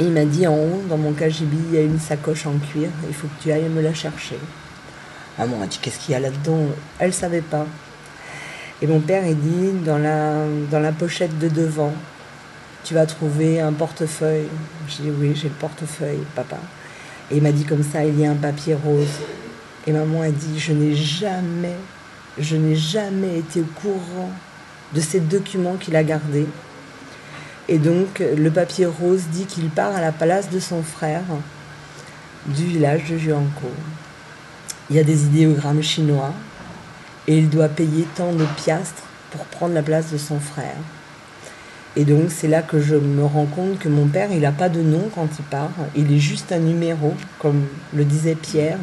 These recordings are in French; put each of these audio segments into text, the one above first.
Et il m'a dit en haut, dans mon cagibi, il y a une sacoche en cuir, il faut que tu ailles me la chercher. Maman a dit qu'est-ce qu'il y a là-dedans? Elle savait pas. Et mon père, il dit dans la pochette de devant, tu vas trouver un portefeuille. J'ai dit oui, j'ai le portefeuille, papa. Et il m'a dit comme ça, il y a un papier rose. Et maman a dit je n'ai jamais été au courant de ces documents qu'il a gardés. Et donc le papier rose dit qu'il part à la place de son frère du village de Juanco. Il y a des idéogrammes chinois et il doit payer tant de piastres pour prendre la place de son frère. Et donc c'est là que je me rends compte que mon père, il n'a pas de nom quand il part, il est juste un numéro, comme le disait Pierre,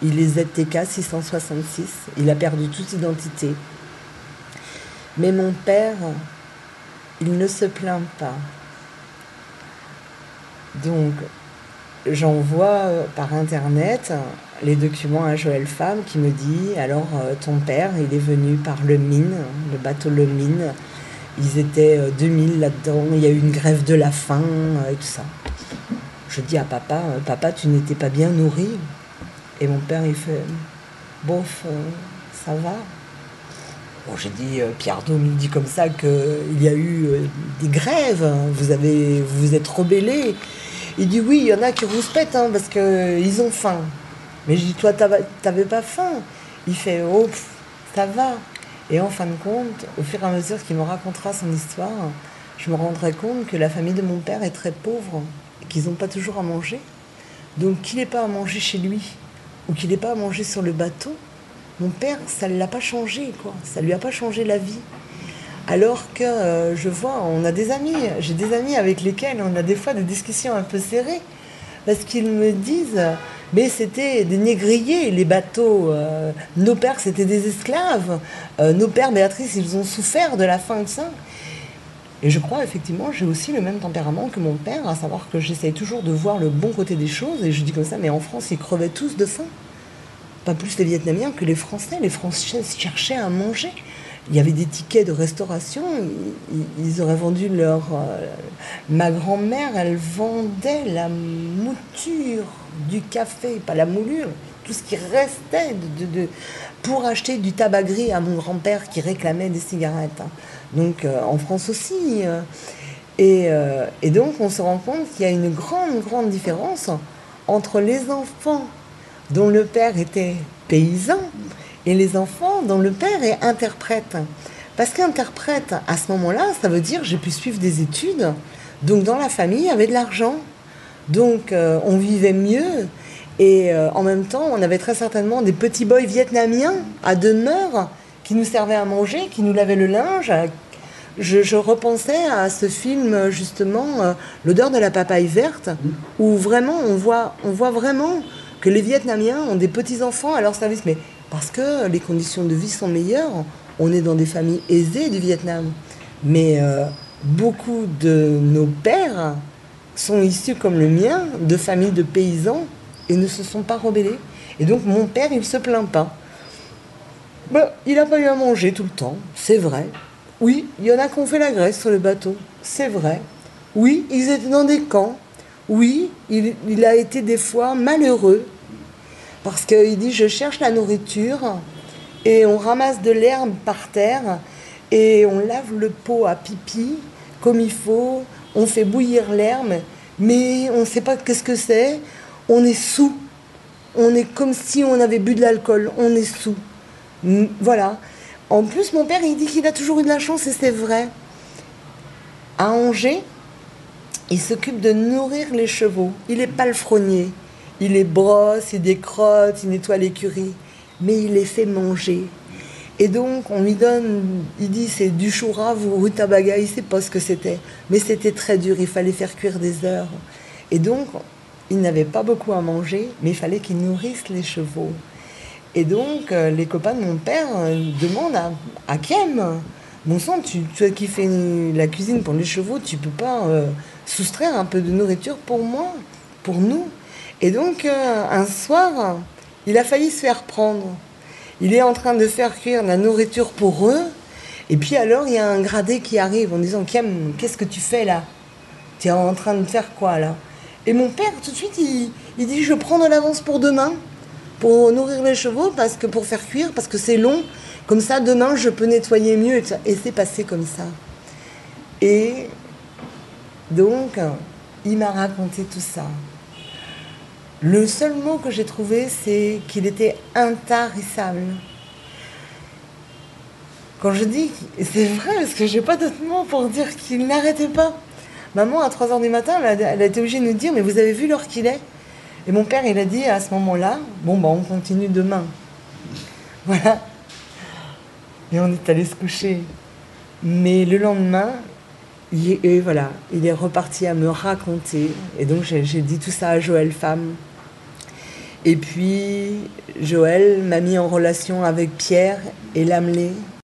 il est ZTK 666, il a perdu toute identité. Mais mon père, il ne se plaint pas. Donc j'envoie par internet les documents à Joël Femme qui me dit alors ton père il est venu par le Mine, le bateau Le Mine, ils étaient 2000 là-dedans, il y a eu une grève de la faim et tout ça. Je dis à papa, papa tu n'étais pas bien nourri? Et mon père il fait bof, ça va. Bon, j'ai dit Pierre Dôme il dit comme ça qu'il y a eu des grèves, vous vous êtes rebellés. Il dit oui, il y en a qui rouspètent hein, parce qu'ils ont faim. Mais je dis toi t'avais pas faim? Il fait oh ça va. Et en fin de compte, au fur et à mesure qu'il me racontera son histoire, je me rendrai compte que la famille de mon père est très pauvre et qu'ils n'ont pas toujours à manger. Donc qu'il n'ait pas à manger chez lui ou qu'il n'ait pas à manger sur le bateau, mon père, ça ne l'a pas changé, quoi. Ça ne lui a pas changé la vie. Alors que je vois, on a des amis, j'ai des amis avec lesquels on a des fois des discussions un peu serrées, parce qu'ils me disent, mais c'était des négriers, les bateaux, nos pères c'était des esclaves, nos pères, Béatrice, ils ont souffert de la faim de ça. Et je crois effectivement, j'ai aussi le même tempérament que mon père, à savoir que j'essaye toujours de voir le bon côté des choses, et je dis comme ça, mais en France, ils crevaient tous de faim. Pas plus les Vietnamiens que les Français. Les Français cherchaient à manger. Il y avait des tickets de restauration. Ils auraient vendu leur... ma grand-mère, elle vendait la mouture du café, pas la moulure, tout ce qui restait pour acheter du tabac gris à mon grand-père qui réclamait des cigarettes. Donc en France aussi. Et donc on se rend compte qu'il y a une grande différence entre les enfants dont le père était paysan et les enfants dont le père est interprète. Parce qu'interprète, à ce moment-là, ça veut dire j'ai pu suivre des études. Donc dans la famille, il y avait de l'argent. Donc on vivait mieux. Et en même temps, on avait très certainement des petits boys vietnamiens à demeure qui nous servaient à manger, qui nous lavaient le linge. Je repensais à ce film, justement, L'odeur de la papaye verte, où vraiment on voit vraiment que les Vietnamiens ont des petits-enfants à leur service. Mais parce que les conditions de vie sont meilleures, on est dans des familles aisées du Vietnam. Mais beaucoup de nos pères sont issus, comme le mien, de familles de paysans et ne se sont pas rebellés. Et donc mon père, il ne se plaint pas. Il n'a pas eu à manger tout le temps, c'est vrai. Oui, il y en a qui ont fait la graisse sur le bateau, c'est vrai. Oui, ils étaient dans des camps. Oui, il a été des fois malheureux parce qu'il dit je cherche la nourriture et on ramasse de l'herbe par terre et on lave le pot à pipi comme il faut, on fait bouillir l'herbe mais on ne sait pas qu'est-ce que c'est, on est saoul, on est comme si on avait bu de l'alcool, on est saoul. Voilà. En plus mon père il dit qu'il a toujours eu de la chance et c'est vrai. À Angers, il s'occupe de nourrir les chevaux. Il n'est palefrenier. Il les brosse, il décrotte, il nettoie l'écurie. Mais il les fait manger. Et donc, on lui donne... Il dit, c'est du chourave ou rutabaga. Il ne sait pas ce que c'était. Mais c'était très dur. Il fallait faire cuire des heures. Et donc, il n'avait pas beaucoup à manger, mais il fallait qu'il nourrisse les chevaux. Et donc, les copains de mon père demandent à Kem, bon sang, toi qui fais la cuisine pour les chevaux, tu peux pas soustraire un peu de nourriture pour moi, pour nous. Et donc, un soir, il a failli se faire prendre. Il est en train de faire cuire la nourriture pour eux. Et puis alors, il y a un gradé qui arrive en disant « Kem, qu'est-ce que tu fais là? Tu es en train de faire quoi là ?» Et mon père, tout de suite, il dit, je prends de l'avance pour demain, pour nourrir les chevaux, parce que pour faire cuire, parce que c'est long. Comme ça, demain, je peux nettoyer mieux. Et c'est passé comme ça. Et donc, il m'a raconté tout ça. Le seul mot que j'ai trouvé, c'est qu'il était intarissable. Quand je dis, et c'est vrai, parce que j'ai pas d'autre mot pour dire qu'il n'arrêtait pas. Maman, à 3 heures du matin, elle a été obligée de nous dire, mais vous avez vu l'heure qu'il est? Et mon père, il a dit à ce moment-là, bon, bah, on continue demain. Voilà. Et on est allé se coucher. Mais le lendemain, et voilà, il est reparti à me raconter. Et donc, j'ai dit tout ça à Joël Femme. Et puis, Joël m'a mis en relation avec Pierre et Lamelé.